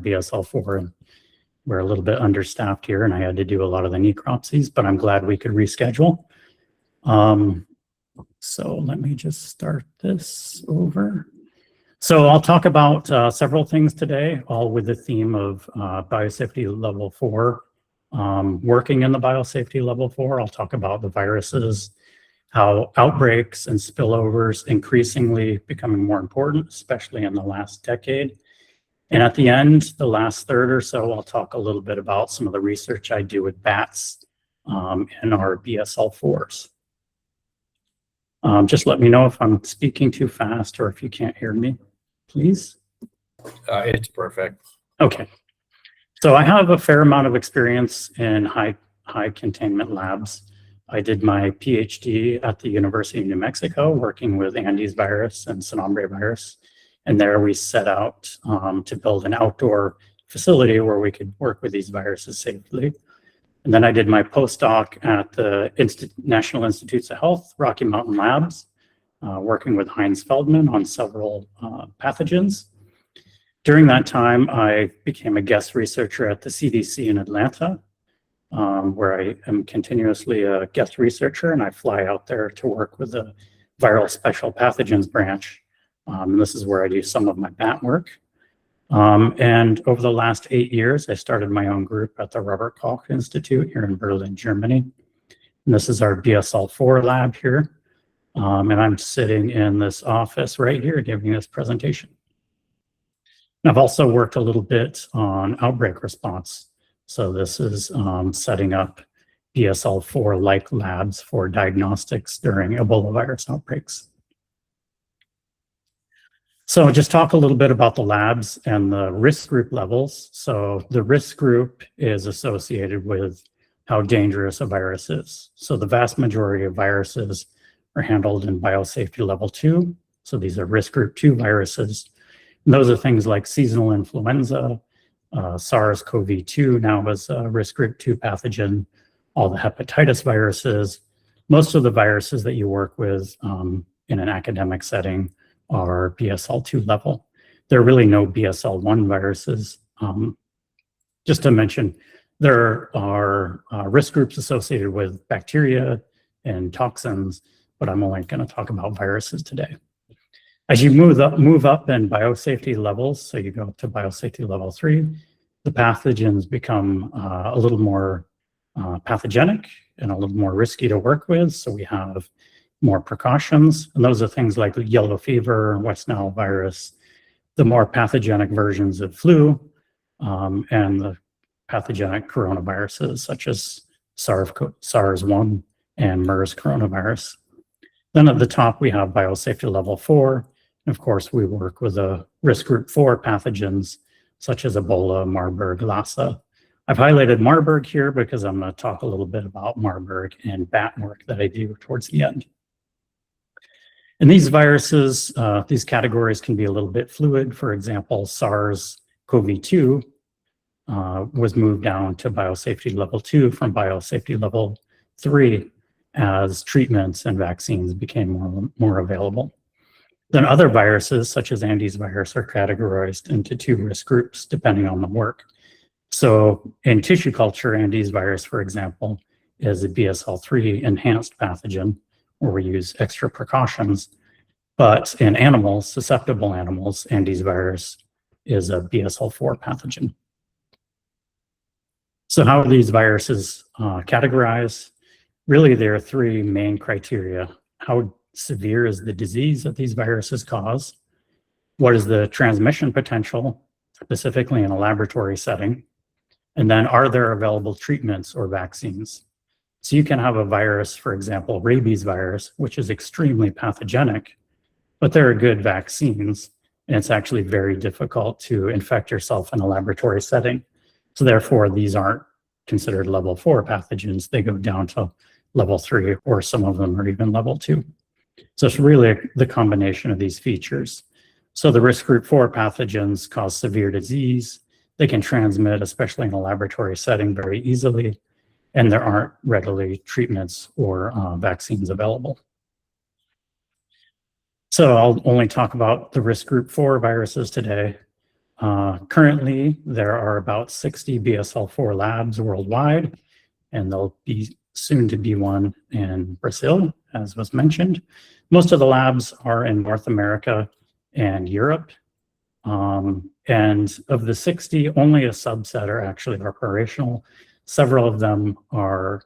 BSL-4, and we're a little bit understaffed here, and I had to do a lot of the necropsies, but I'm glad we could reschedule. So let me just start this over. So I'll talk about several things today, all with the theme of Biosafety Level 4. Working in the Biosafety Level 4, I'll talk about the viruses, how outbreaks and spillovers increasingly becoming more important, especially in the last decade. And at the end, the last third or so, I'll talk a little bit about some of the research I do with bats in our BSL-4s. Just let me know if I'm speaking too fast or if you can't hear me, please. It's perfect. Okay. So I have a fair amount of experience in high containment labs. I did my Ph.D. at the University of New Mexico working with Andes virus and Sanombre virus. And there we set out to build an outdoor facility where we could work with these viruses safely. And then I did my postdoc at the National Institutes of Health, Rocky Mountain Labs, working with Heinz Feldman on several pathogens. During that time, I became a guest researcher at the CDC in Atlanta, where I am continuously a guest researcher, and I fly out there to work with the viral special pathogens branch. And this is where I do some of my bat work. And over the last 8 years, I started my own group at the Robert Koch Institute here in Berlin, Germany. And this is our BSL-4 lab here. And I'm sitting in this office right here giving this presentation. And I've also worked a little bit on outbreak response. So this is setting up BSL-4-like labs for diagnostics during Ebola virus outbreaks. So just talk a little bit about the labs and the risk group levels. So the risk group is associated with how dangerous a virus is. So the vast majority of viruses are handled in biosafety level 2. So these are risk group 2 viruses. And those are things like seasonal influenza, SARS-CoV-2 now is a risk group 2 pathogen, all the hepatitis viruses. Most of the viruses that you work with in an academic setting are BSL-2 level. There are really no BSL-1 viruses. Just to mention, there are risk groups associated with bacteria and toxins, but I'm only going to talk about viruses today. As you move up in biosafety levels, so you go to biosafety level 3, the pathogens become a little more pathogenic and a little more risky to work with. So we have more precautions, and those are things like yellow fever, West Nile virus, the more pathogenic versions of flu, and the pathogenic coronaviruses such as SARS-1 and MERS coronavirus. Then at the top, we have biosafety level 4. And of course, we work with a risk group 4 pathogens such as Ebola, Marburg, Lassa. I've highlighted Marburg here because I'm going to talk a little bit about Marburg and bat work that I do towards the end. And these viruses, these categories can be a little bit fluid. For example, SARS-CoV-2 was moved down to biosafety level 2 from biosafety level 3 as treatments and vaccines became more available. Then other viruses, such as Andes virus, are categorized into 2 risk groups depending on the work. So in tissue culture, Andes virus, for example, is a BSL-3 enhanced pathogen, where we use extra precautions. But in animals, susceptible animals, Andes virus is a BSL-4 pathogen. So how are these viruses categorized? Really, there are 3 main criteria. How severe is the disease that these viruses cause? What is the transmission potential, specifically in a laboratory setting? And then are there available treatments or vaccines? So you can have a virus, for example, rabies virus, which is extremely pathogenic, but there are good vaccines, and it's actually very difficult to infect yourself in a laboratory setting. So therefore, these aren't considered level 4 pathogens. They go down to level 3, or some of them are even level 2. So it's really the combination of these features. So the risk group 4 pathogens cause severe disease. They can transmit, especially in a laboratory setting, very easily, and there aren't readily treatments or vaccines available. So I'll only talk about the risk group 4 viruses today. Currently, there are about 60 BSL-4 labs worldwide, and there'll be soon to be one in Brazil, as was mentioned. Most of the labs are in North America and Europe. And of the 60, only a subset are actually operational. Several of them are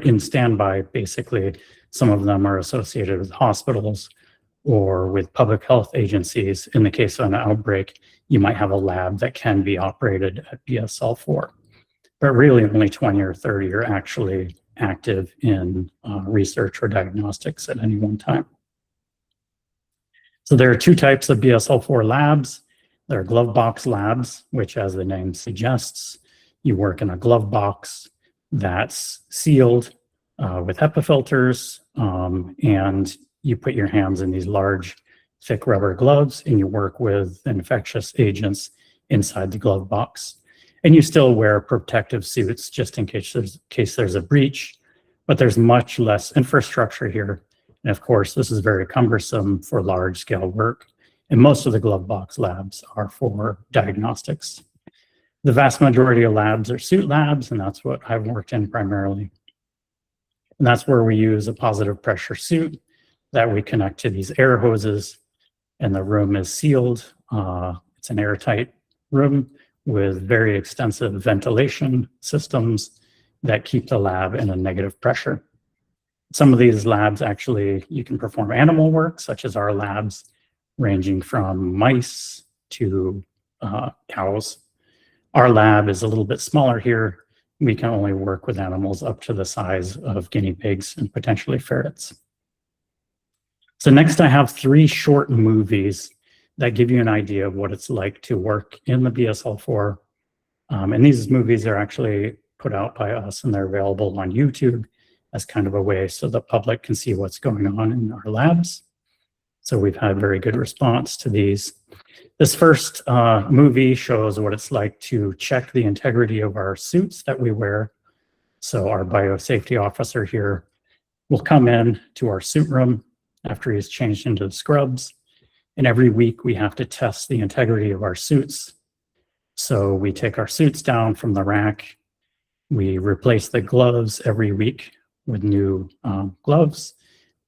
in standby, basically. Some of them are associated with hospitals or with public health agencies. In the case of an outbreak, you might have a lab that can be operated at BSL-4. But really only 20 or 30 are actually active in research or diagnostics at any one time. So there are two types of BSL-4 labs. There are glove box labs, which, as the name suggests, you work in a glove box that's sealed with HEPA filters, and you put your hands in these large, thick rubber gloves, and you work with infectious agents inside the glove box. And you still wear protective suits just in case there's a breach, but there's much less infrastructure here. And of course, this is very cumbersome for large scale work. And most of the glove box labs are for diagnostics. The vast majority of labs are suit labs, and that's what I've worked in primarily. And that's where we use a positive pressure suit that we connect to these air hoses, and the room is sealed. It's an airtight room with very extensive ventilation systems that keep the lab in a negative pressure. Some of these labs actually, you can perform animal work, such as our labs, ranging from mice to cows. Our lab is a little bit smaller here. We can only work with animals up to the size of guinea pigs and potentially ferrets. So next I have 3 short movies that give you an idea of what it's like to work in the BSL-4. And these movies are actually put out by us, and they're available on YouTube as kind of a way so the public can see what's going on in our labs. So we've had very good response to these. This first movie shows what it's like to check the integrity of our suits that we wear. So our biosafety officer here will come in to our suit room after he's changed into the scrubs. And every week we have to test the integrity of our suits. So we take our suits down from the rack. We replace the gloves every week with new gloves.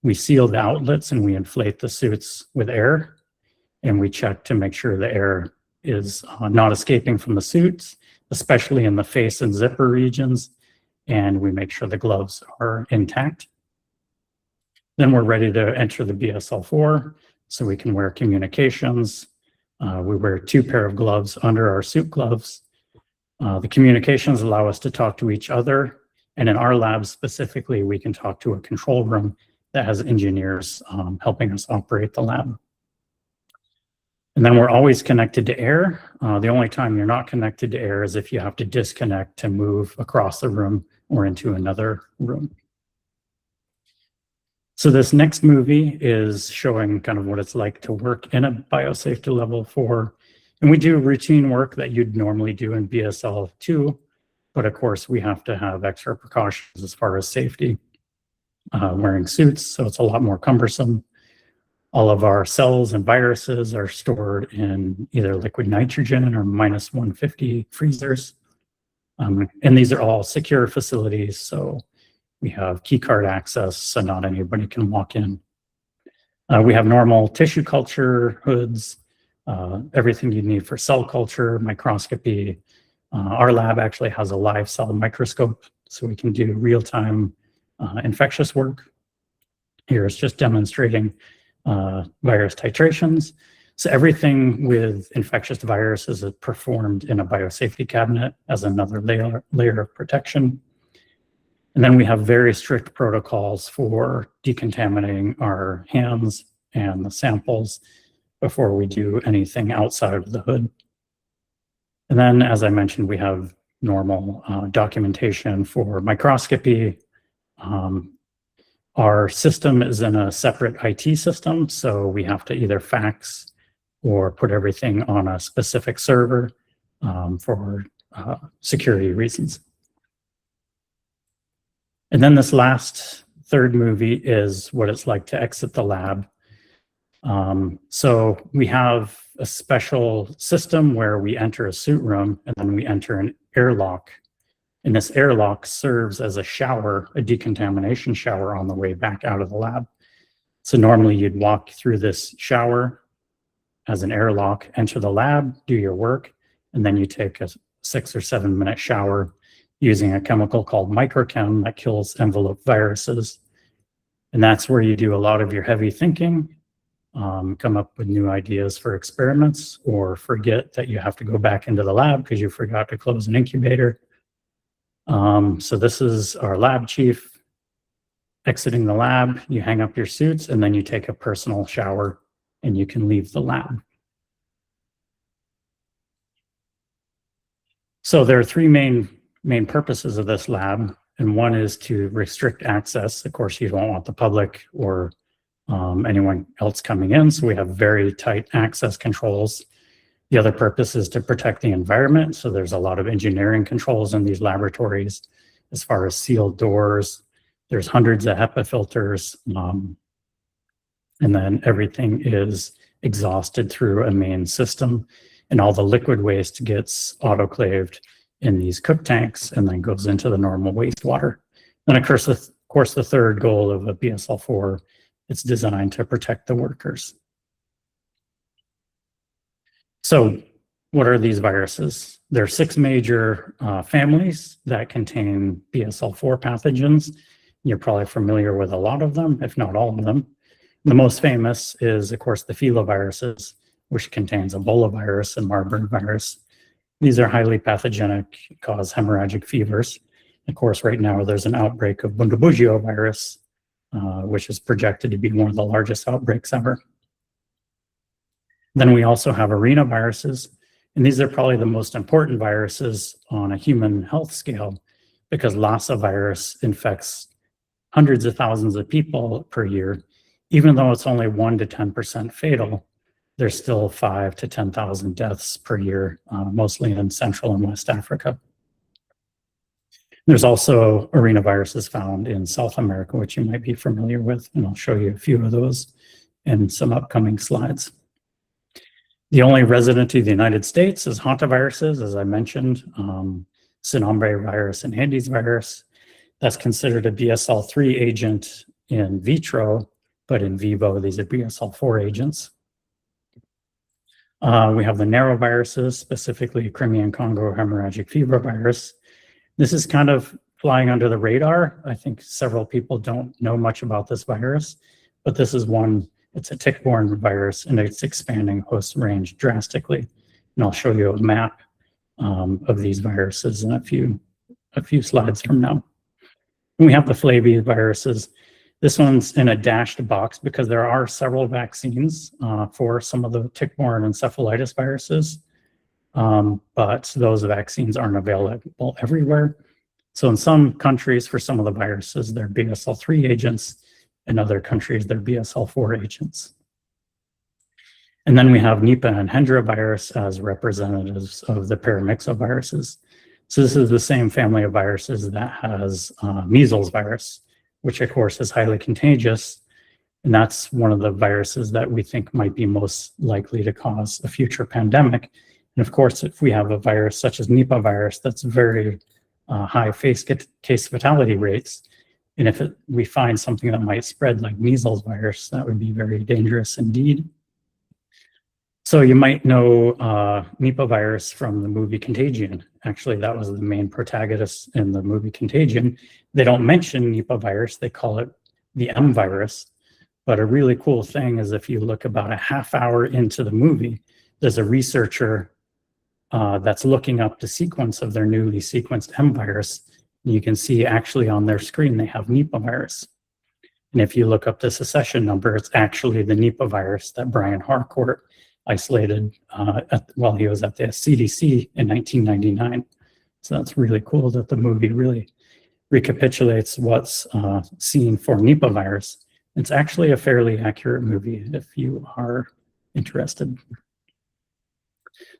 We seal the outlets and we inflate the suits with air. And we check to make sure the air is not escaping from the suits, especially in the face and zipper regions. And we make sure the gloves are intact. Then we're ready to enter the BSL-4, so we can wear communications. We wear 2 pairs of gloves under our suit gloves. The communications allow us to talk to each other. And in our lab specifically, we can talk to a control room that has engineers helping us operate the lab. And then we're always connected to air. The only time you're not connected to air is if you have to disconnect to move across the room or into another room. So this next movie is showing kind of what it's like to work in a biosafety level 4. And we do routine work that you'd normally do in BSL-2, but of course we have to have extra precautions as far as safety, wearing suits, so it's a lot more cumbersome. All of our cells and viruses are stored in either liquid nitrogen or -150 freezers. And these are all secure facilities, so we have key card access, so not anybody can walk in. We have normal tissue culture hoods, everything you need for cell culture, microscopy. Our lab actually has a live cell microscope, so we can do real-time infectious work. Here is just demonstrating virus titrations. So everything with infectious viruses is performed in a biosafety cabinet as another layer of protection. And then we have very strict protocols for decontaminating our hands and the samples before we do anything outside of the hood. And then, as I mentioned, we have normal documentation for microscopy. Our system is in a separate IT system, so we have to either fax or put everything on a specific server for security reasons. And then this last 3rd movie is what it's like to exit the lab. So we have a special system where we enter a suit room and then we enter an airlock. And this airlock serves as a shower, a decontamination shower on the way back out of the lab. So normally you'd walk through this shower as an airlock, enter the lab, do your work, and then you take a 6 or 7 minute shower using a chemical called microchem that kills envelope viruses. And that's where you do a lot of your heavy thinking, come up with new ideas for experiments, or forget that you have to go back into the lab because you forgot to close an incubator. So this is our lab chief exiting the lab. You hang up your suits and then you take a personal shower and you can leave the lab. So there are three main purposes of this lab, and one is to restrict access. Of course, you don't want the public or anyone else coming in, so we have very tight access controls. The other purpose is to protect the environment, so there's a lot of engineering controls in these laboratories as far as sealed doors. There's hundreds of HEPA filters, and then everything is exhausted through a main system, and all the liquid waste gets autoclaved in these cook tanks and then goes into the normal wastewater. And of course, the third goal of a BSL-4, it's designed to protect the workers. So what are these viruses? There are 6 major families that contain BSL-4 pathogens. You're probably familiar with a lot of them, if not all of them. The most famous is, of course, the filoviruses, which contains Ebola virus and Marburg virus. These are highly pathogenic, cause hemorrhagic fevers. Of course, right now there's an outbreak of Bundibugyo virus, which is projected to be one of the largest outbreaks ever. Then we also have arenaviruses, and these are probably the most important viruses on a human health scale because Lassa virus infects hundreds of thousands of people per year. Even though it's only 1 to 10% fatal, there's still 5 to 10,000 deaths per year, mostly in Central and West Africa. There's also arenaviruses found in South America, which you might be familiar with, and I'll show you a few of those in some upcoming slides. The only resident of the United States is hantaviruses, as I mentioned, Sinombre virus and Handes virus. That's considered a BSL-3 agent in vitro, but in vivo, these are BSL-4 agents. We have the noroviruses, specifically Crimean Congo hemorrhagic fever virus. This is kind of flying under the radar. I think several people don't know much about this virus, but this is one. It's a tick-borne virus, and it's expanding host range drastically. And I'll show you a map of these viruses in a few slides from now. And we have the flaviviruses. This one's in a dashed box because there are several vaccines for some of the tick-borne encephalitis viruses, but those vaccines aren't available everywhere. So in some countries, for some of the viruses, they're BSL-3 agents. In other countries, they're BSL-4 agents. And then we have Nipah and Hendra virus as representatives of the paramyxoviruses. So this is the same family of viruses that has measles virus, which of course is highly contagious. And that's one of the viruses that we think might be most likely to cause a future pandemic. And of course, if we have a virus such as Nipah virus, that's very high case fatality rates. And if we find something that might spread like measles virus, that would be very dangerous indeed. So you might know Nipah virus from the movie Contagion. Actually, that was the main protagonist in the movie Contagion. They don't mention Nipah virus, they call it the M virus. But a really cool thing is if you look about a half hour into the movie, there's a researcher that's looking up the sequence of their newly sequenced M virus. And you can see actually on their screen, they have Nipah virus. And if you look up the succession number, it's actually the Nipah virus that Brian Harcourt isolated while he was at the CDC in 1999. So that's really cool that the movie really recapitulates what's seen for Nipah virus. It's actually a fairly accurate movie if you are interested.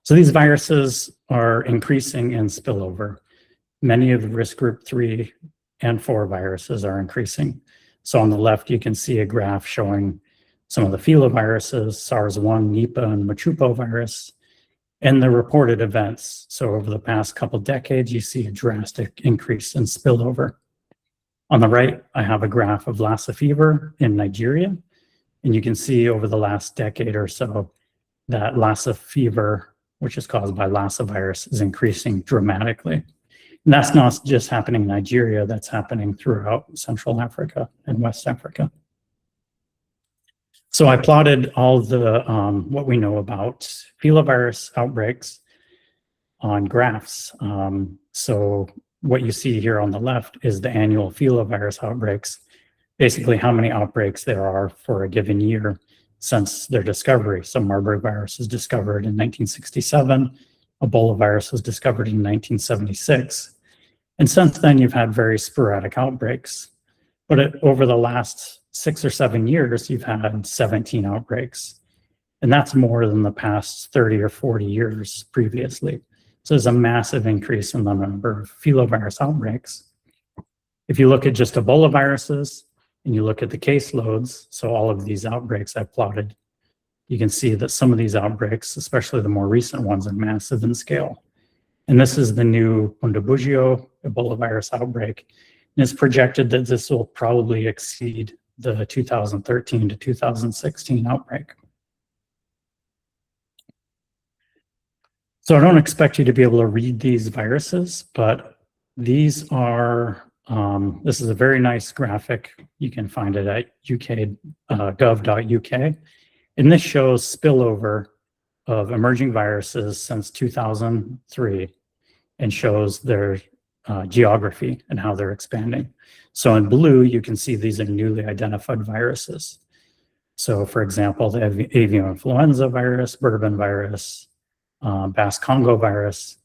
So these viruses are increasing in spillover. Many of the risk group 3 and 4 viruses are increasing. So on the left, you can see a graph showing some of the filoviruses, SARS-1, Nipah, and Machupo virus, and the reported events. So over the past couple decades, you see a drastic increase in spillover. On the right, I have a graph of Lassa fever in Nigeria, and you can see over the last decade or so that Lassa fever, which is caused by Lassa virus, is increasing dramatically. And that's not just happening in Nigeria, that's happening throughout Central Africa and West Africa. So I plotted all the what we know about filovirus outbreaks on graphs. So what you see here on the left is the annual filovirus outbreaks, basically how many outbreaks there are for a given year since their discovery. So Marburg virus was discovered in 1967, Ebola virus was discovered in 1976. And since then, you've had very sporadic outbreaks. But over the last 6 or 7 years, you've had 17 outbreaks. And that's more than the past 30 or 40 years previously. So there's a massive increase in the number of filovirus outbreaks. If you look at just Ebola viruses and you look at the caseloads, so all of these outbreaks I've plotted, you can see that some of these outbreaks, especially the more recent ones, are massive in scale. And this is the new Bundibugyo Ebola virus outbreak. And it's projected that this will probably exceed the 2013 to 2016 outbreak. So I don't expect you to be able to read these viruses, but these are, this is a very nice graphic. You can find it at uk.gov.uk. And this shows spillover of emerging viruses since 2003 and shows their geography and how they're expanding. So in blue, you can see these are newly identified viruses. So for example, the avian influenza virus, Bourbon virus, Basque Congo virus.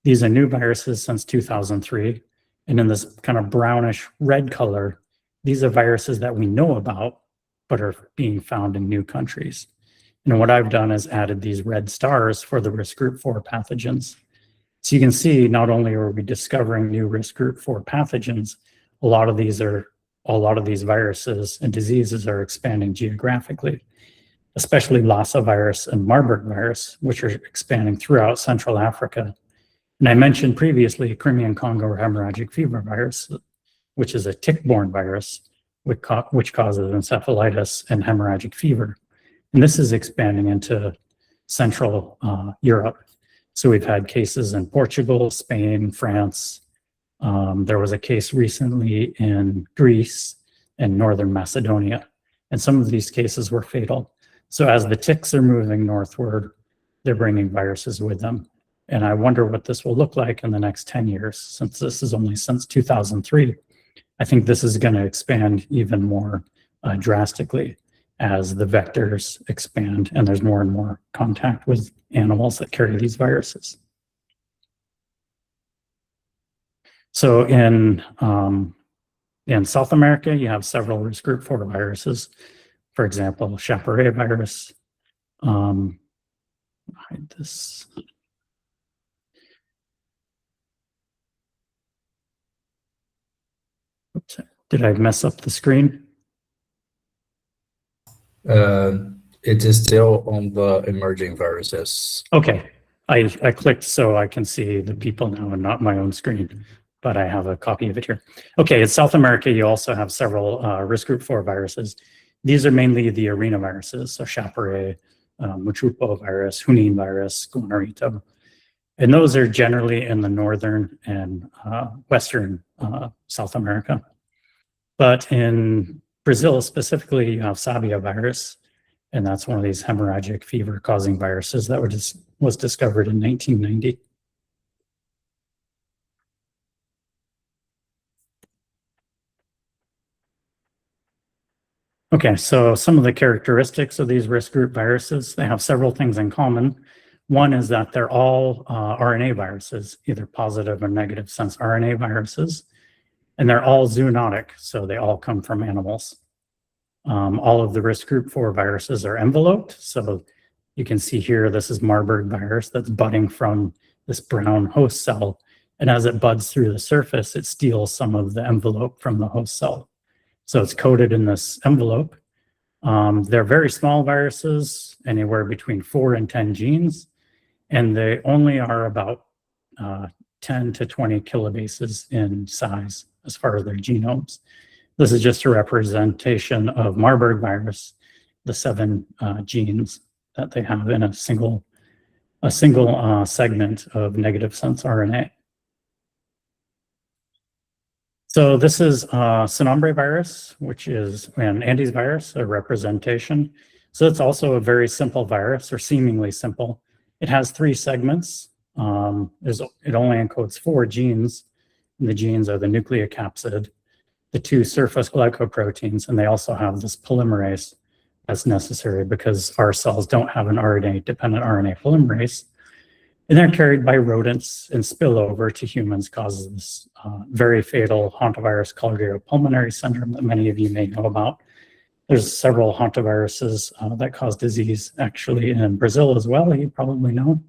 These are new viruses since 2003. And in this kind of brownish red color, these are viruses that we know about, but are being found in new countries. And what I've done is added these red stars for the risk group 4 pathogens. So you can see not only are we discovering new risk group 4 pathogens, a lot of these viruses and diseases are expanding geographically, especially Lassa virus and Marburg virus, which are expanding throughout Central Africa. And I mentioned previously Crimean Congo hemorrhagic fever virus, which is a tick-borne virus, which causes encephalitis and hemorrhagic fever. And this is expanding into Central Europe. So we've had cases in Portugal, Spain, France. There was a case recently in Greece and Northern Macedonia. And some of these cases were fatal. So as the ticks are moving northward, they're bringing viruses with them. And I wonder what this will look like in the next 10 years, since this is only since 2003. I think this is going to expand even more drastically as the vectors expand and there's more and more contact with animals that carry these viruses. So in South America, you have several risk group 4 viruses. For example, Chaparral virus. Hide this. Oops, did I mess up the screen? It is still on the emerging viruses. Okay, I clicked so I can see the people now and not my own screen, but I have a copy of it here. Okay, in South America, you also have several risk group 4 viruses. These are mainly the arena viruses, so Chaparral, Machupo virus, Junin virus, Guanarito. And those are generally in the northern and western South America. But in Brazil specifically, you have Sabia virus, and that's one of these hemorrhagic fever causing viruses that was discovered in 1990. Okay, so some of the characteristics of these risk group viruses, they have several things in common. One is that they're all RNA viruses, either positive or negative sense RNA viruses, and they're all zoonotic, so they all come from animals. All of the risk group 4 viruses are enveloped. So you can see here, this is Marburg virus that's budding from this brown host cell. And as it buds through the surface, it steals some of the envelope from the host cell. So it's coated in this envelope. They're very small viruses, anywhere between 4 and 10 genes, and they only are about 10 to 20 kilobases in size as far as their genomes. This is just a representation of Marburg virus, the 7 genes that they have in a single segment of negative sense RNA. So this is Sinombre virus, which is an Andes virus, a representation. So it's also a very simple virus, or seemingly simple. It has 3 segments. It only encodes 4 genes, and the genes are the nucleocapsid, the 2 surface glycoproteins, and they also have this polymerase that's necessary because our cells don't have an RNA-dependent RNA polymerase. And they're carried by rodents and spill over to humans, causes this very fatal hantavirus cardiopulmonary syndrome that many of you may know about. There's several hantaviruses that cause disease actually in Brazil as well, you probably know.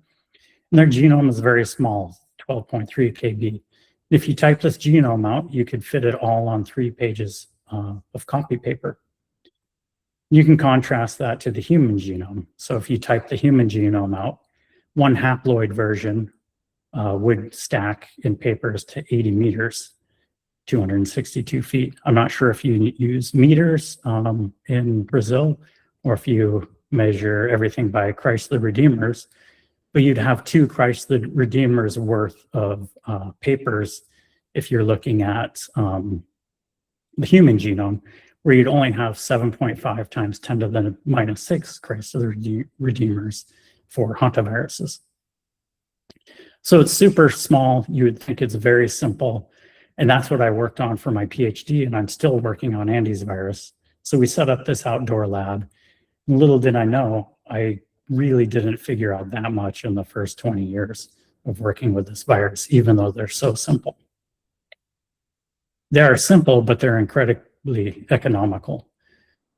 And their genome is very small, 12.3 kb. If you type this genome out, you could fit it all on 3 pages of copy paper. You can contrast that to the human genome. So if you type the human genome out, 1 haploid version would stack in papers to 80 meters, 262 feet. I'm not sure if you use meters in Brazil or if you measure everything by Chrysler Redeemers, but you'd have 2 Chrysler Redeemers worth of papers if you're looking at the human genome, where you'd only have 7.5 times 10 to the minus 6 Chrysler Redeemers for hantaviruses. So it's super small. You would think it's very simple. And that's what I worked on for my PhD, and I'm still working on Andes virus. So we set up this outdoor lab. Little did I know, I really didn't figure out that much in the first 20 years of working with this virus, even though they're so simple. They are simple, but they're incredibly economical.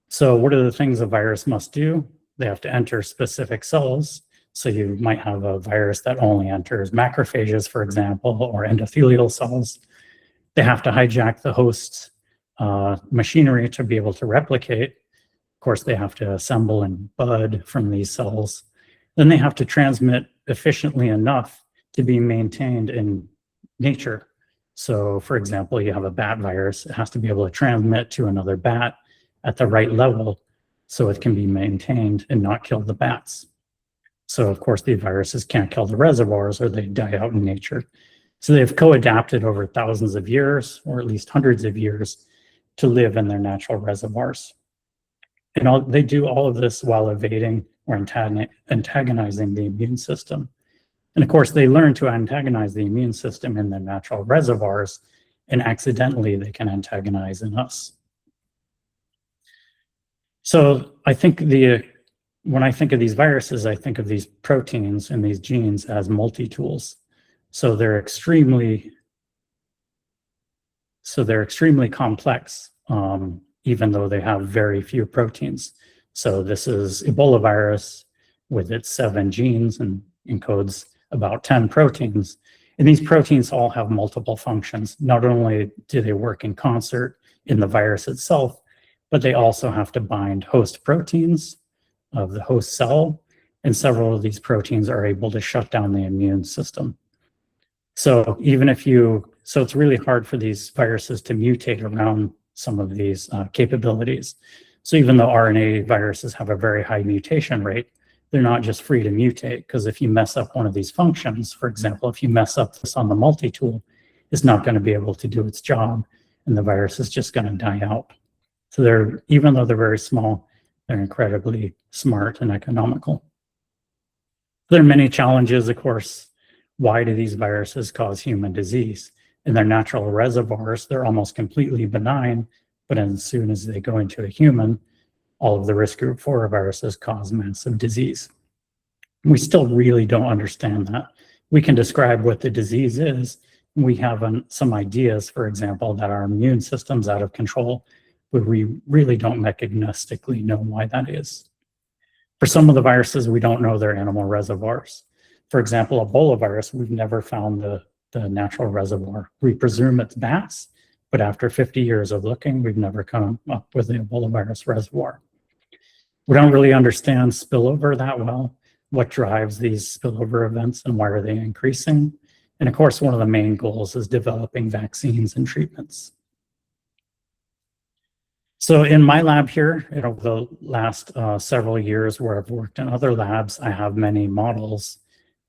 So what are the things a virus must do? They have to enter specific cells. So you might have a virus that only enters macrophages, for example, or endothelial cells. They have to hijack the host's machinery to be able to replicate. Of course, they have to assemble and bud from these cells. Then they have to transmit efficiently enough to be maintained in nature. So, for example, you have a bat virus. It has to be able to transmit to another bat at the right level so it can be maintained and not kill the bats. So, of course, the viruses can't kill the reservoirs or they die out in nature. So they've co-adapted over thousands of years, or at least hundreds of years, to live in their natural reservoirs. And they do all of this while evading or antagonizing the immune system. And of course, they learn to antagonize the immune system in their natural reservoirs, and accidentally they can antagonize in us. So I think when I think of these viruses, I think of these proteins and these genes as multi-tools. So they're extremely complex, even though they have very few proteins. So this is Ebola virus with its 7 genes and encodes about 10 proteins. And these proteins all have multiple functions. Not only do they work in concert in the virus itself, but they also have to bind host proteins of the host cell, and several of these proteins are able to shut down the immune system. So so it's really hard for these viruses to mutate around some of these capabilities. So even though RNA viruses have a very high mutation rate, they're not just free to mutate, because if you mess up one of these functions, for example, if you mess up this on the multi-tool, it's not going to be able to do its job, and the virus is just going to die out. So even though they're very small, they're incredibly smart and economical. There are many challenges, of course. Why do these viruses cause human disease? In their natural reservoirs, they're almost completely benign, but as soon as they go into a human, all of the risk group 4 viruses cause massive disease. We still really don't understand that. We can describe what the disease is. We have some ideas, for example, that our immune system's out of control, but we really don't mechanistically know why that is. For some of the viruses, we don't know their animal reservoirs. For example, Ebola virus, we've never found the natural reservoir. We presume it's bats, but after 50 years of looking, we've never come up with the Ebola virus reservoir. We don't really understand spillover that well. What drives these spillover events and why are they increasing? And of course, one of the main goals is developing vaccines and treatments. So in my lab here, over the last several years where I've worked in other labs, I have many models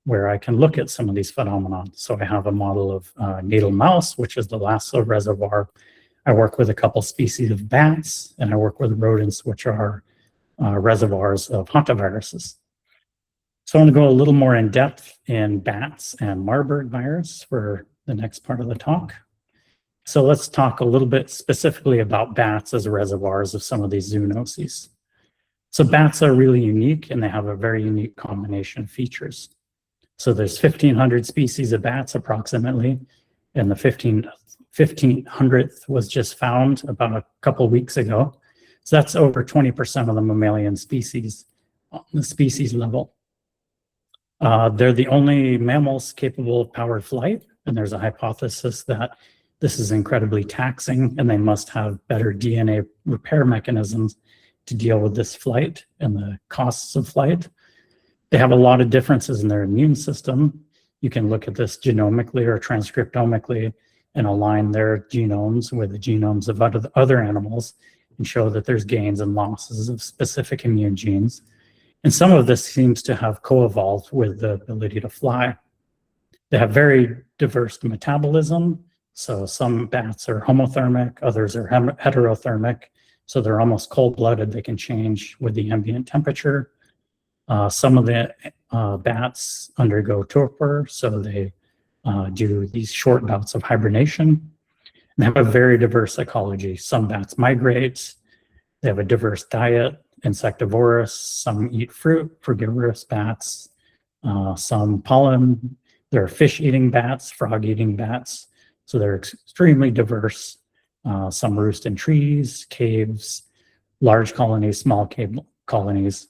where I can look at some of these phenomena. So I have a model of needle mouse, which is the Lasso reservoir. I work with a couple species of bats, and I work with rodents, which are reservoirs of hantaviruses. So I want to go a little more in depth in bats and Marburg virus for the next part of the talk. So let's talk a little bit specifically about bats as reservoirs of some of these zoonoses. So bats are really unique, and they have a very unique combination of features. So there's 1,500 species of bats approximately, and the 1,500th was just found about a couple weeks ago. So that's over 20% of the mammalian species on the species level. They're the only mammals capable of powered flight, and there's a hypothesis that this is incredibly taxing, and they must have better DNA repair mechanisms to deal with this flight and the costs of flight. They have a lot of differences in their immune system. You can look at this genomically or transcriptomically and align their genomes with the genomes of other animals and show that there's gains and losses of specific immune genes. And some of this seems to have co-evolved with the ability to fly. They have very diverse metabolism. So some bats are homothermic, others are heterothermic. So they're almost cold-blooded. They can change with the ambient temperature. Some of the bats undergo torpor, so they do these short bouts of hibernation. They have a very diverse ecology. Some bats migrate. They have a diverse diet, insectivorous. Some eat fruit, frugivorous bats. Some pollen. There are fish-eating bats, frog-eating bats. So they're extremely diverse. Some roost in trees, caves, large colonies, small cave colonies.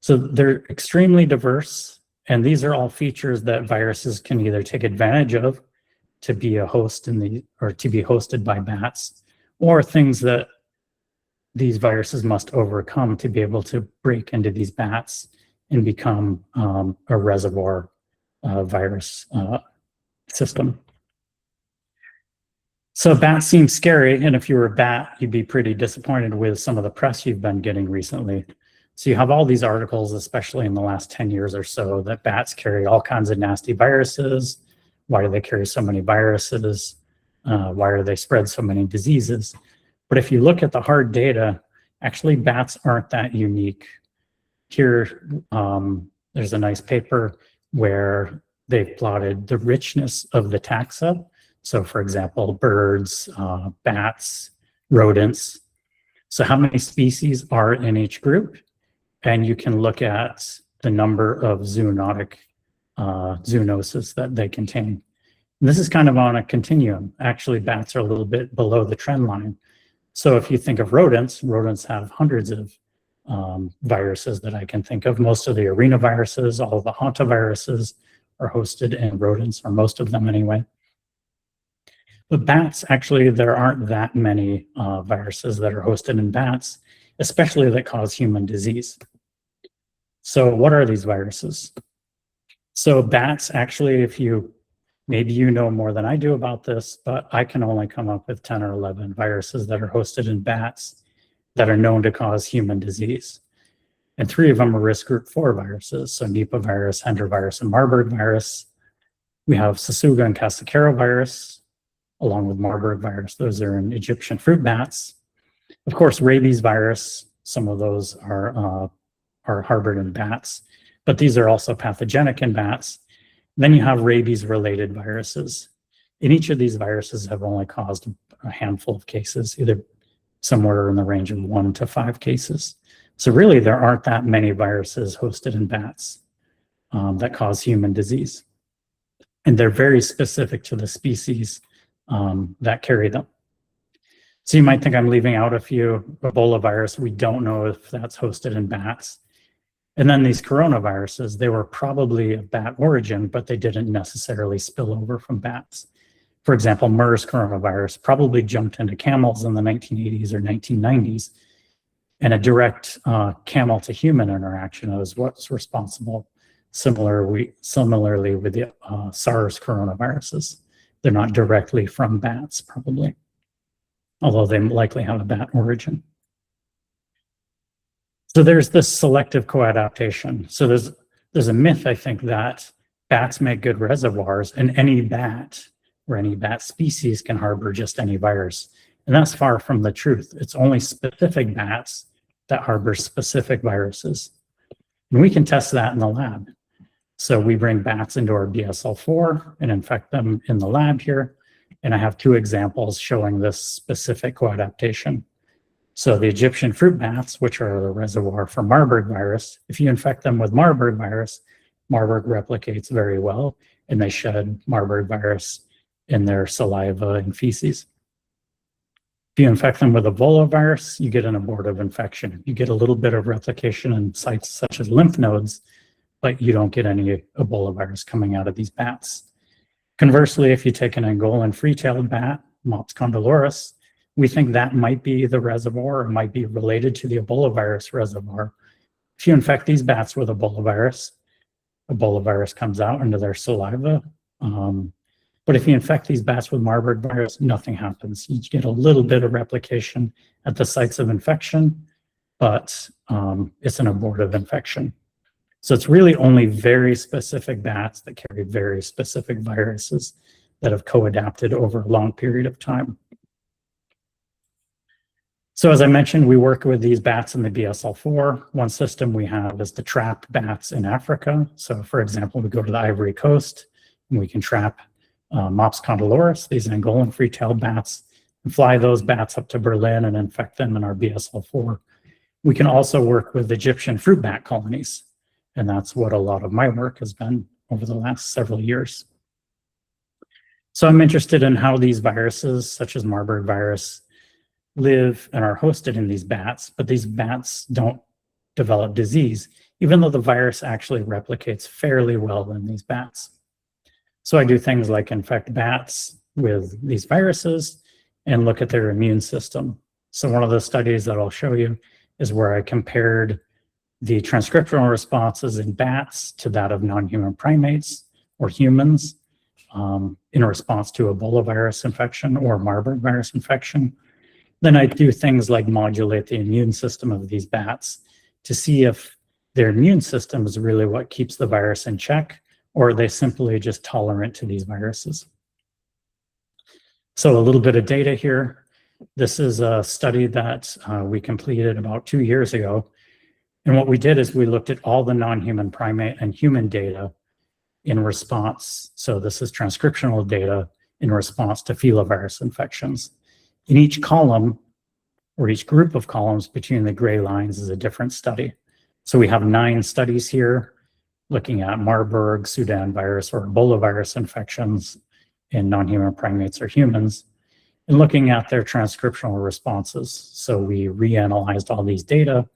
So they're extremely diverse, and these are all features that viruses can either take advantage of to be a host or to be hosted by bats, or things that these viruses must overcome to be able to break into these bats and become a reservoir virus system. So bats seem scary, and if you were a bat, you'd be pretty disappointed with some of the press you've been getting recently. So you have all these articles, especially in the last 10 years or so, that bats carry all kinds of nasty viruses. Why do they carry so many viruses? Why do they spread so many diseases? But if you look at the hard data, actually bats aren't that unique. Here, there's a nice paper where they've plotted the richness of the taxa. So for example, birds, bats, rodents. So how many species are in each group? And you can look at the number of zoonotic zoonoses that they contain. And this is kind of on a continuum. Actually, bats are a little bit below the trend line. So if you think of rodents, rodents have hundreds of viruses that I can think of. Most of the arenaviruses, all of the hantaviruses are hosted in rodents, or most of them anyway. But bats, actually, there aren't that many viruses that are hosted in bats, especially that cause human disease. So what are these viruses? So bats, actually, maybe you know more than I do about this, but I can only come up with 10 or 11 viruses that are hosted in bats that are known to cause human disease. And 3 of them are risk group 4 viruses. So Nipah virus, Hendra virus, and Marburg virus. We have Sasuga and Casicaro virus, along with Marburg virus. Those are in Egyptian fruit bats. Of course, rabies virus, some of those are harbored in bats, but these are also pathogenic in bats. Then you have rabies-related viruses. And each of these viruses have only caused a handful of cases, either somewhere in the range of 1 to 5 cases. So really, there aren't that many viruses hosted in bats that cause human disease. And they're very specific to the species that carry them. So you might think I'm leaving out a few. Ebola virus, we don't know if that's hosted in bats. And then these coronaviruses, they were probably of bat origin, but they didn't necessarily spill over from bats. For example, MERS coronavirus probably jumped into camels in the 1980s or 1990s. And a direct camel to human interaction is what's responsible similarly with the SARS coronaviruses. They're not directly from bats, probably, although they likely have a bat origin. So there's this selective coadaptation. So there's a myth, I think, that bats make good reservoirs, and any bat or any bat species can harbor just any virus. And that's far from the truth. It's only specific bats that harbor specific viruses. And we can test that in the lab. So we bring bats into our BSL-4 and infect them in the lab here. And I have two examples showing this specific coadaptation. So the Egyptian fruit bats, which are the reservoir for Marburg virus, if you infect them with Marburg virus, Marburg replicates very well, and they shed Marburg virus in their saliva and feces. If you infect them with Ebola virus, you get an abortive infection. You get a little bit of replication in sites such as lymph nodes, but you don't get any Ebola virus coming out of these bats. Conversely, if you take an Angolan free-tailed bat, Mops condyloris, we think that might be the reservoir or might be related to the Ebola virus reservoir. If you infect these bats with Ebola virus comes out into their saliva. But if you infect these bats with Marburg virus, nothing happens. You get a little bit of replication at the sites of infection, but it's an abortive infection. So it's really only very specific bats that carry very specific viruses that have co-adapted over a long period of time. So as I mentioned, we work with these bats in the BSL-4. One system we have is to trap bats in Africa. So for example, we go to the Ivory Coast and we can trap Mops condyloris, these Angolan free-tailed bats, and fly those bats up to Berlin and infect them in our BSL-4. We can also work with Egyptian fruit bat colonies. And that's what a lot of my work has been over the last several years. So I'm interested in how these viruses, such as Marburg virus, live and are hosted in these bats, but these bats don't develop disease, even though the virus actually replicates fairly well in these bats. So I do things like infect bats with these viruses and look at their immune system. So one of the studies that I'll show you is where I compared the transcriptional responses in bats to that of non-human primates or humans in response to Ebola virus infection or Marburg virus infection. Then I do things like modulate the immune system of these bats to see if their immune system is really what keeps the virus in check, or are they simply just tolerant to these viruses. So a little bit of data here. This is a study that we completed about 2 years ago. And what we did is we looked at all the non-human primate and human data in response. So this is transcriptional data in response to filovirus infections. In each column, or each group of columns between the gray lines is a different study. So we have 9 studies here looking at Marburg, Sudan virus, or Ebola virus infections in non-human primates or humans, and looking at their transcriptional responses. So we reanalyzed all these data.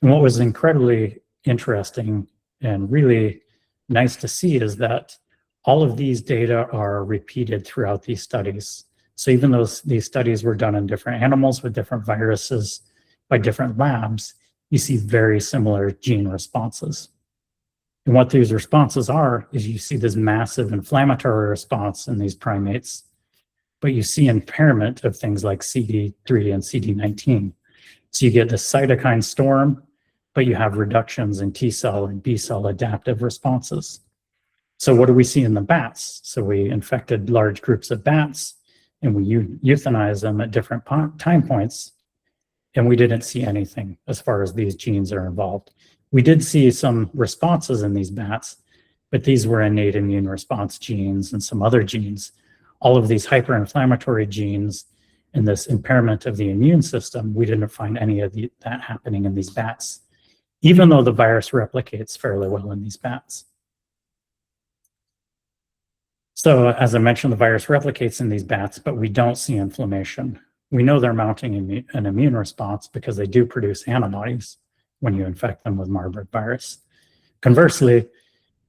And what was incredibly interesting and really nice to see is that all of these data are repeated throughout these studies. So even though these studies were done in different animals with different viruses by different labs, you see very similar gene responses. And what these responses are is you see this massive inflammatory response in these primates, but you see impairment of things like CD3 and CD19. So you get this cytokine storm, but you have reductions in T cell and B cell adaptive responses. So what do we see in the bats? So we infected large groups of bats and we euthanized them at different time points, and we didn't see anything as far as these genes are involved. We did see some responses in these bats, but these were innate immune response genes and some other genes. All of these hyperinflammatory genes and this impairment of the immune system, we didn't find any of that happening in these bats, even though the virus replicates fairly well in these bats. So as I mentioned, the virus replicates in these bats, but we don't see inflammation. We know they're mounting an immune response because they do produce antibodies when you infect them with Marburg virus. Conversely,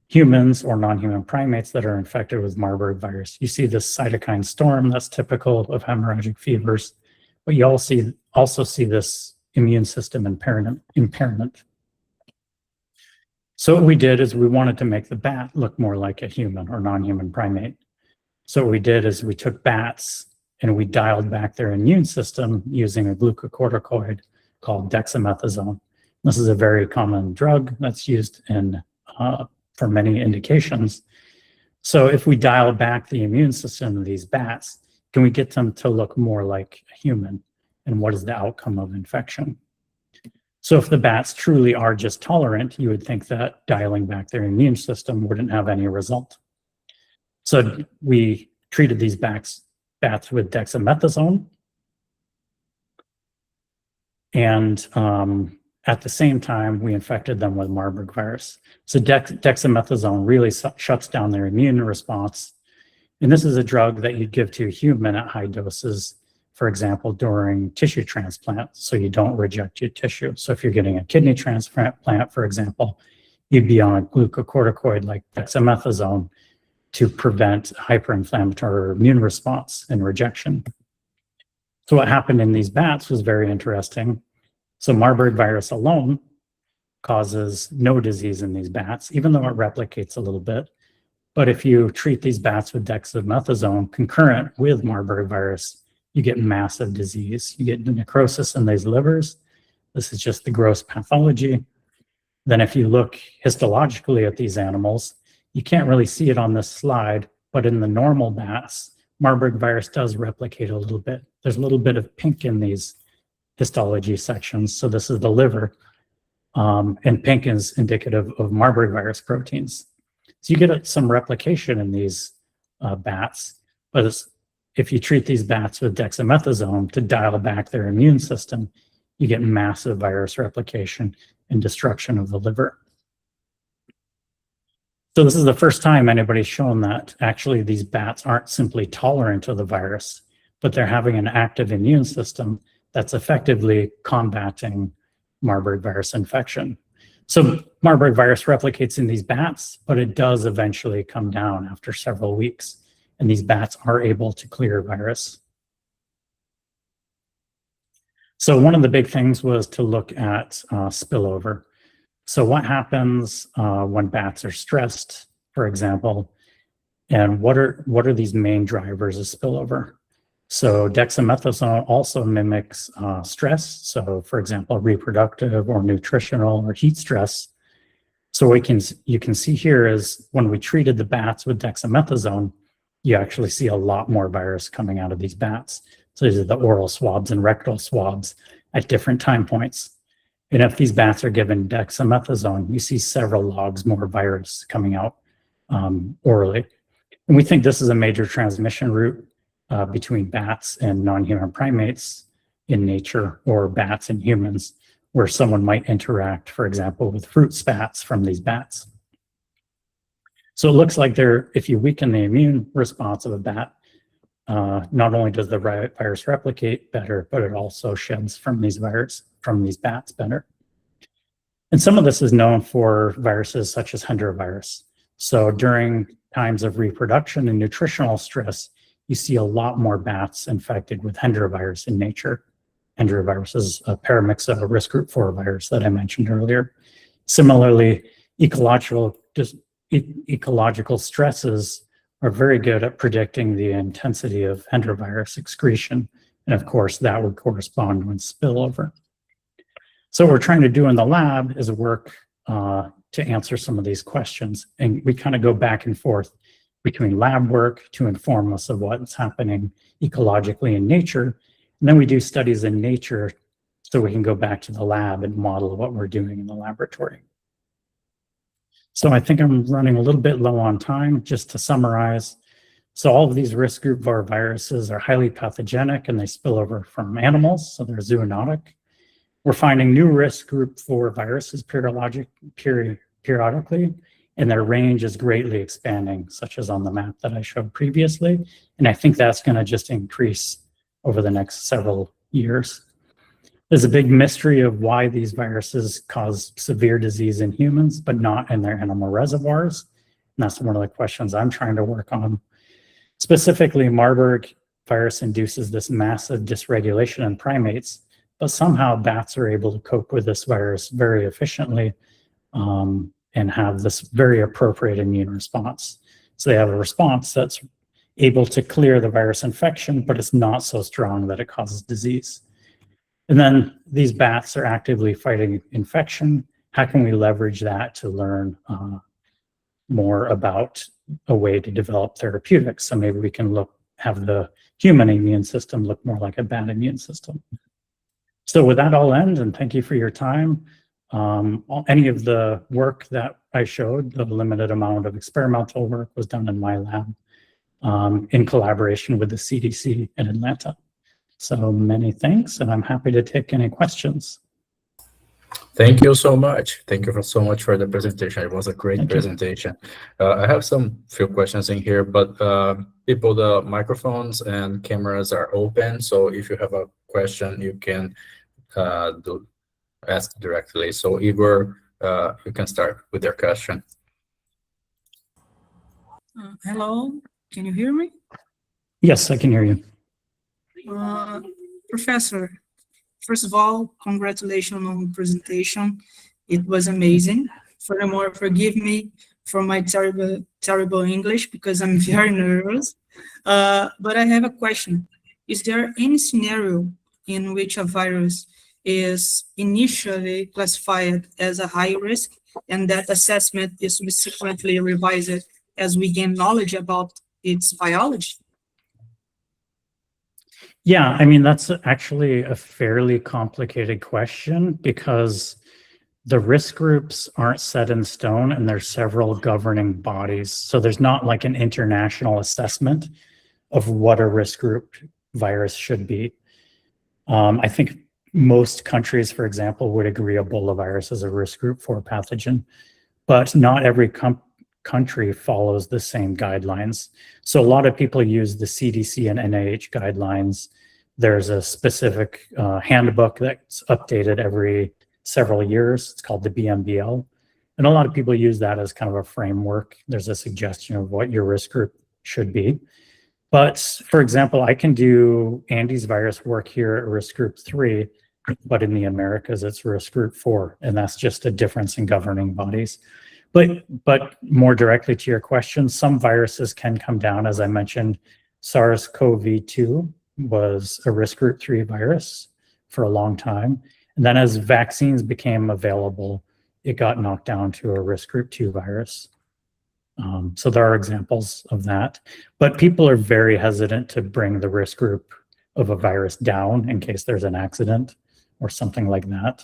humans or non-human primates that are infected with Marburg virus, you see this cytokine storm that's typical of hemorrhagic fevers, but you also see this immune system impairment. So what we did is we wanted to make the bat look more like a human or non-human primate. So what we did is we took bats and we dialed back their immune system using a glucocorticoid called dexamethasone. This is a very common drug that's used for many indications. So if we dial back the immune system of these bats, can we get them to look more like a human? And what is the outcome of infection? So if the bats truly are just tolerant, you would think that dialing back their immune system wouldn't have any result. So we treated these bats with dexamethasone. And at the same time, we infected them with Marburg virus. So dexamethasone really shuts down their immune response. And this is a drug that you'd give to a human at high doses, for example, during tissue transplant, so you don't reject your tissue. So if you're getting a kidney transplant, for example, you'd be on a glucocorticoid like dexamethasone to prevent hyperinflammatory immune response and rejection. So what happened in these bats was very interesting. So Marburg virus alone causes no disease in these bats, even though it replicates a little bit. But if you treat these bats with dexamethasone concurrent with Marburg virus, you get massive disease. You get necrosis in these livers. This is just the gross pathology. Then if you look histologically at these animals, you can't really see it on this slide, but in the normal bats, Marburg virus does replicate a little bit. There's a little bit of pink in these histology sections. So this is the liver, and pink is indicative of Marburg virus proteins. So you get some replication in these bats, but if you treat these bats with dexamethasone to dial back their immune system, you get massive virus replication and destruction of the liver. So this is the first time anybody's shown that actually these bats aren't simply tolerant of the virus, but they're having an active immune system that's effectively combating Marburg virus infection. So Marburg virus replicates in these bats, but it does eventually come down after several weeks, and these bats are able to clear virus. So one of the big things was to look at spillover. So what happens when bats are stressed, for example, and what are these main drivers of spillover? So dexamethasone also mimics stress. So for example, reproductive or nutritional or heat stress. So you can see here is when we treated the bats with dexamethasone, you actually see a lot more virus coming out of these bats. So these are the oral swabs and rectal swabs at different time points. And if these bats are given dexamethasone, you see several logs more virus coming out orally. And we think this is a major transmission route between bats and non-human primates in nature, or bats and humans, where someone might interact, for example, with fruit spats from these bats. So it looks like if you weaken the immune response of a bat, not only does the virus replicate better, but it also sheds from these bats better. And some of this is known for viruses such as Hendra virus. So during times of reproduction and nutritional stress, you see a lot more bats infected with Hendra virus in nature. Hendra virus is a paramyxa risk group 4 virus that I mentioned earlier. Similarly, ecological stresses are very good at predicting the intensity of Hendra virus excretion. And of course, that would correspond with spillover. So what we're trying to do in the lab is work to answer some of these questions. And we kind of go back and forth between lab work to inform us of what's happening ecologically in nature. And then we do studies in nature so we can go back to the lab and model what we're doing in the laboratory. So I think I'm running a little bit low on time. Just to summarize, so all of these risk group viruses are highly pathogenic and they spill over from animals, so they're zoonotic. We're finding new risk group 4 viruses periodically, and their range is greatly expanding, such as on the map that I showed previously. And I think that's going to just increase over the next several years. There's a big mystery of why these viruses cause severe disease in humans, but not in their animal reservoirs. And that's one of the questions I'm trying to work on. Specifically, Marburg virus induces this massive dysregulation in primates but somehow bats are able to cope with this virus very efficiently and have this very appropriate immune response. So they have a response that's able to clear the virus infection, but it's not so strong that it causes disease. And then these bats are actively fighting infection. How can we leverage that to learn more about a way to develop therapeutics? So maybe we can have the human immune system look more like a bat immune system. So with that, I'll end, and thank you for your time. Any of the work that I showed, the limited amount of experimental work, was done in my lab in collaboration with the CDC in Atlanta. So many thanks, and I'm happy to take any questions. Thank you so much. Thank you so much for the presentation. It was a great presentation. I have few questions in here, but people, the microphones and cameras are open. So if you have a question, you can ask directly. So Igor, you can start with your question. Hello, can you hear me? Yes, I can hear you. Professor, first of all, congratulations on the presentation. It was amazing. Furthermore, forgive me for my terrible English because I'm very nervous. But I have a question. Is there any scenario in which a virus is initially classified as a high risk and that assessment is subsequently revised as we gain knowledge about its biology? Yeah, I mean, that's actually a fairly complicated question because the risk groups aren't set in stone and there's several governing bodies. So there's not like an international assessment of what a risk group virus should be. I think most countries, for example, would agree Ebola virus is a risk group for a pathogen, but not every country follows the same guidelines. So a lot of people use the CDC and NIH guidelines. There's a specific handbook that's updated every several years. It's called the BMBL. And a lot of people use that as kind of a framework. There's a suggestion of what your risk group should be. But for example, I can do Andes virus work here at risk group 3, but in the Americas, it's risk group 4. And that's just a difference in governing bodies. But more directly to your question, some viruses can come down. As I mentioned, SARS-CoV-2 was a risk group 3 virus for a long time. And then as vaccines became available, it got knocked down to a risk group 2 virus. So there are examples of that. But people are very hesitant to bring the risk group of a virus down in case there's an accident or something like that.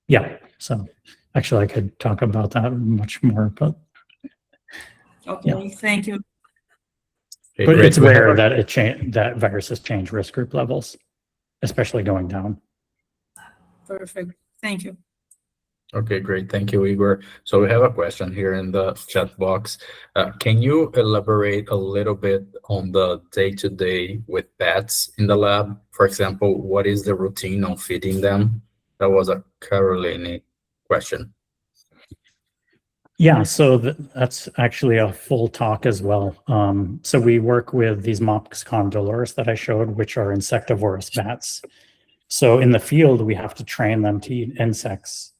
Yeah, so actually I could talk about that much more, but okay, yeah. Thank you. But it's rare that that viruses change risk group levels, especially going down. Perfect. Thank you. Okay, great. Thank you, Igor. So we have a question here in the chat box. Can you elaborate a little bit on the day-to-day with bats in the lab? For example, what is the routine on feeding them? That was a Caroline question. Yeah, so that's actually a full talk as well. So we work with these Mops condylorus that I showed, which are insectivorous bats. So in the field, we have to train them to eat insects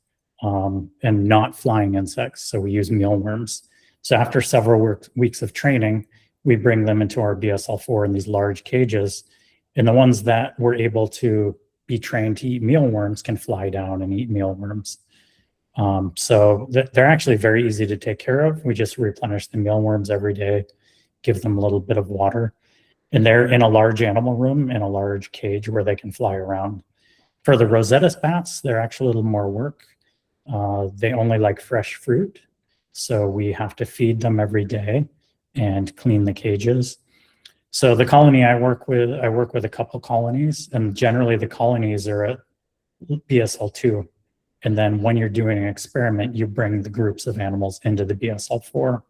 and not flying insects. So we use mealworms. So after several weeks of training, we bring them into our BSL-4 in these large cages. And the ones that were able to be trained to eat mealworms can fly down and eat mealworms. So they're actually very easy to take care of. We just replenish the mealworms every day, give them a little bit of water. And they're in a large animal room in a large cage where they can fly around. For the Rosettus bats, they're actually a little more work. They only like fresh fruit. So we have to feed them every day and clean the cages. So the colony I work with a couple colonies, and generally the colonies are at BSL-2. And then when you're doing an experiment, you bring the groups of animals into the BSL-4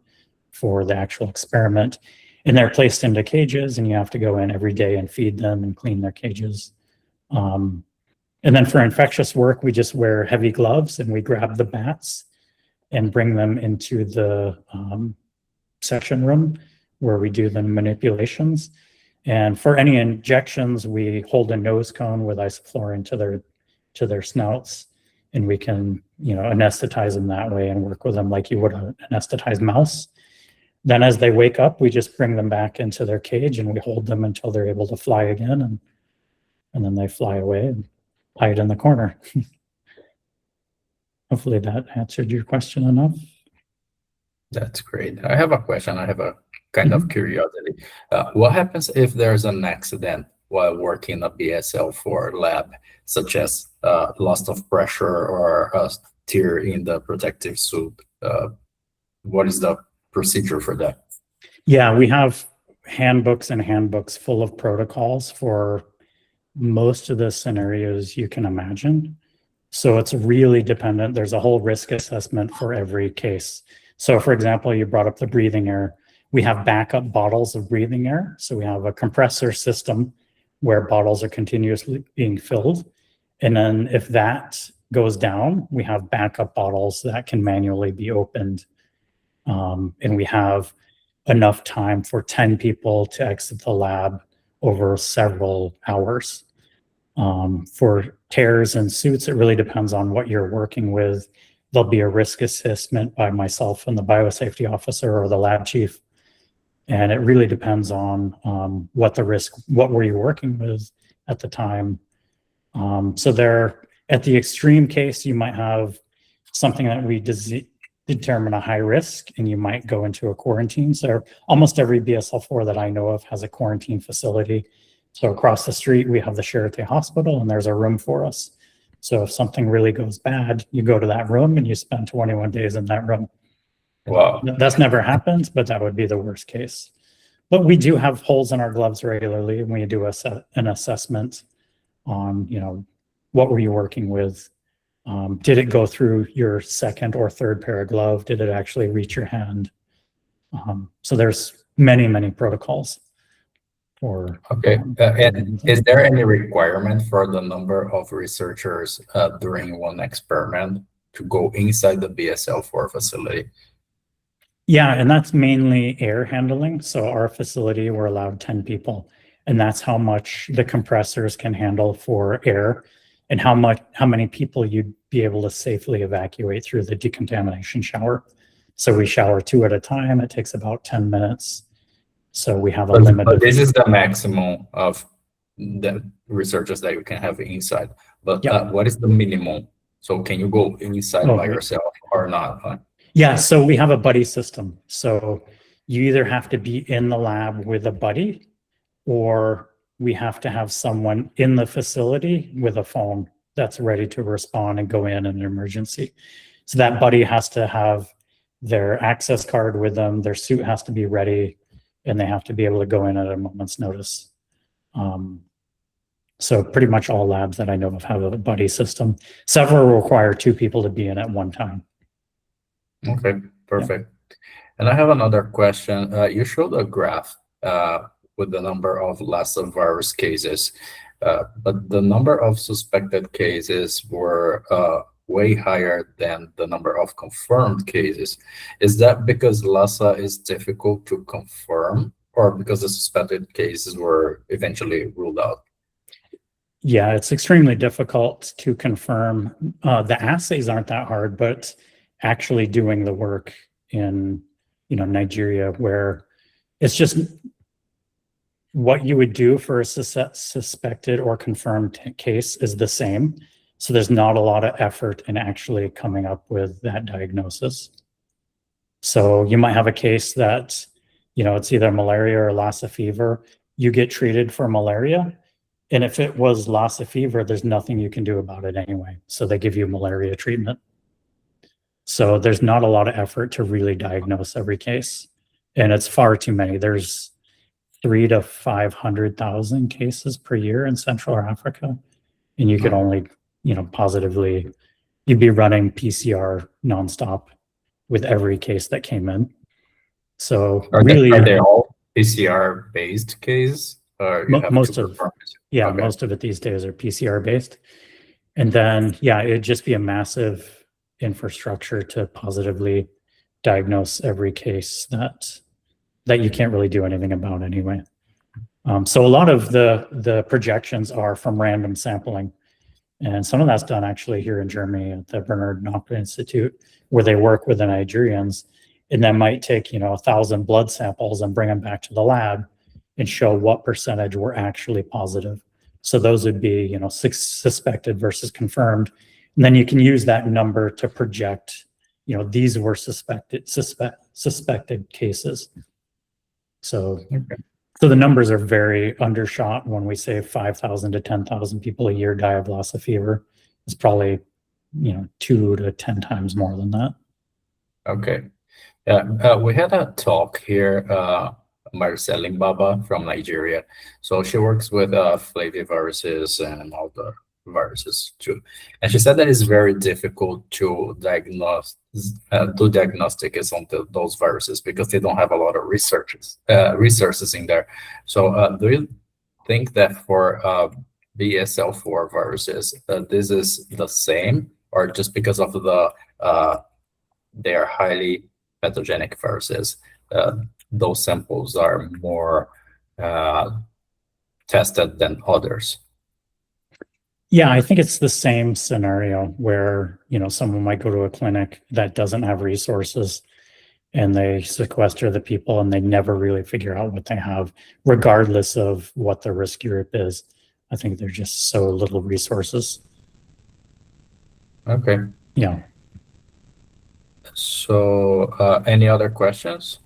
for the actual experiment. And they're placed into cages, and you have to go in every day and feed them and clean their cages. And then for infectious work, we just wear heavy gloves and we grab the bats and bring them into the section room where we do the manipulations. And for any injections, we hold a nose cone with isoflurane to their snouts, and we can, anesthetize them that way and work with them like you would an anesthetized mouse. Then as they wake up, we just bring them back into their cage and we hold them until they're able to fly again, and then they fly away and hide in the corner. Hopefully that answered your question enough. That's great. I have a question. I have a kind of curiosity. What happens if there's an accident while working in a BSL-4 lab, such as loss of pressure or a tear in the protective suit? What is the procedure for that? Yeah, we have handbooks and handbooks full of protocols for most of the scenarios you can imagine. So it's really dependent. There's a whole risk assessment for every case. So for example, you brought up the breathing air. We have backup bottles of breathing air. So we have a compressor system where bottles are continuously being filled. And then if that goes down, we have backup bottles that can manually be opened. And we have enough time for 10 people to exit the lab over several hours. For tears and suits, it really depends on what you're working with. There'll be a risk assessment by myself and the biosafety officer or the lab chief. And it really depends on what were you working with at the time. So at the extreme case, you might have something that we determine a high risk, and you might go into a quarantine. So almost every BSL-4 that I know of has a quarantine facility. So across the street, we have the Charité Hospital, and there's a room for us. So if something really goes bad, you go to that room and you spend 21 days in that room. Wow. That's never happened, but that would be the worst case. But we do have holes in our gloves regularly, and we do an assessment on, what were you working with? Did it go through your second or third pair of glove? Did it actually reach your hand? So there's many, many protocols for. Okay. And is there any requirement for the number of researchers during one experiment to go inside the BSL-4 facility? Yeah, and that's mainly air handling. So our facility, we're allowed 10 people, and that's how much the compressors can handle for air, and how many people you'd be able to safely evacuate through the decontamination shower. So we shower 2 at a time. It takes about 10 minutes. So we have a limit. But this is the maximum of the researchers that you can have inside. But what is the minimum? So can you go inside by yourself or not? Yeah, so we have a buddy system. So you either have to be in the lab with a buddy, or we have to have someone in the facility with a phone that's ready to respond and go in an emergency. So that buddy has to have their access card with them, their suit has to be ready, and they have to be able to go in at a moment's notice. So pretty much all labs that I know of have a buddy system. Several require 2 people to be in at one time. Okay, perfect. Yeah. And I have another question. You showed a graph with the number of Lassa virus cases, but the number of suspected cases were way higher than the number of confirmed cases. Is that because Lassa is difficult to confirm, or because the suspected cases were eventually ruled out? Yeah, it's extremely difficult to confirm. The assays aren't that hard, but actually doing the work in Nigeria, where it's just what you would do for a suspected or confirmed case is the same. So there's not a lot of effort in actually coming up with that diagnosis. So you might have a case that, it's either malaria or Lassa fever. You get treated for malaria, and if it was Lassa fever, there's nothing you can do about it anyway. So they give you malaria treatment. So there's not a lot of effort to really diagnose every case, and it's far too many. There's 300,000 to 500,000 cases per year in Central Africa, and you could only, positively, you'd be running PCR nonstop with every case that came in. So are they all PCR based cases? Most of it these days are PCR based, and then it'd just be a massive infrastructure to positively diagnose every case that you can't really do anything about anyway. So a lot of the projections are from random sampling. And some of that's done actually here in Germany at the Bernard Knopp Institute, where they work with the Nigerians, and then might take, 1,000 blood samples and bring them back to the lab and show what percentage were actually positive. So those would be, suspected versus confirmed. And then you can use that number to project, these were suspected cases. So, so the numbers are very undershot when we say 5,000 to 10,000 people a year die of Lassa fever. It's probably, 2 to 10 times more than that. Okay. Yeah, we had a talk here, Marceline Baba from Nigeria. So she works with flaviviruses and all the viruses too. And she said that it's very difficult to diagnose, do diagnostics on those viruses because they don't have a lot of resources in there. So do you think that for BSL-4 viruses, this is the same, or just because of they are highly pathogenic viruses, those samples are more tested than others? Yeah, I think it's the same scenario where, someone might go to a clinic that doesn't have resources and they sequester the people and they never really figure out what they have, regardless of what the risk group is. I think there's just so little resources. Okay. Yeah. So any other questions?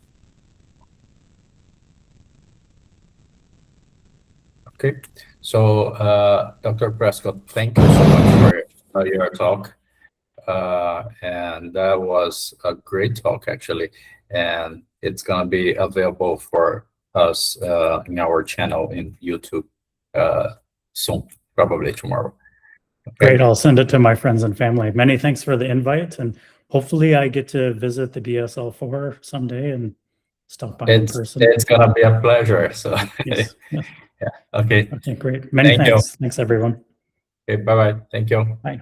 Okay. So Dr. Prescott, thank you so much for your talk. And that was a great talk, actually. And it's going to be available for us in our channel in YouTube soon, probably tomorrow. Okay. Great. I'll send it to my friends and family. Many thanks for the invite. And hopefully I get to visit the BSL-4 someday and stop by in person. It's going to be a pleasure. So yes. Yes. Yeah. Okay. Okay, great. Many thanks. Thanks, everyone. Okay, bye-bye. Thank you. Bye.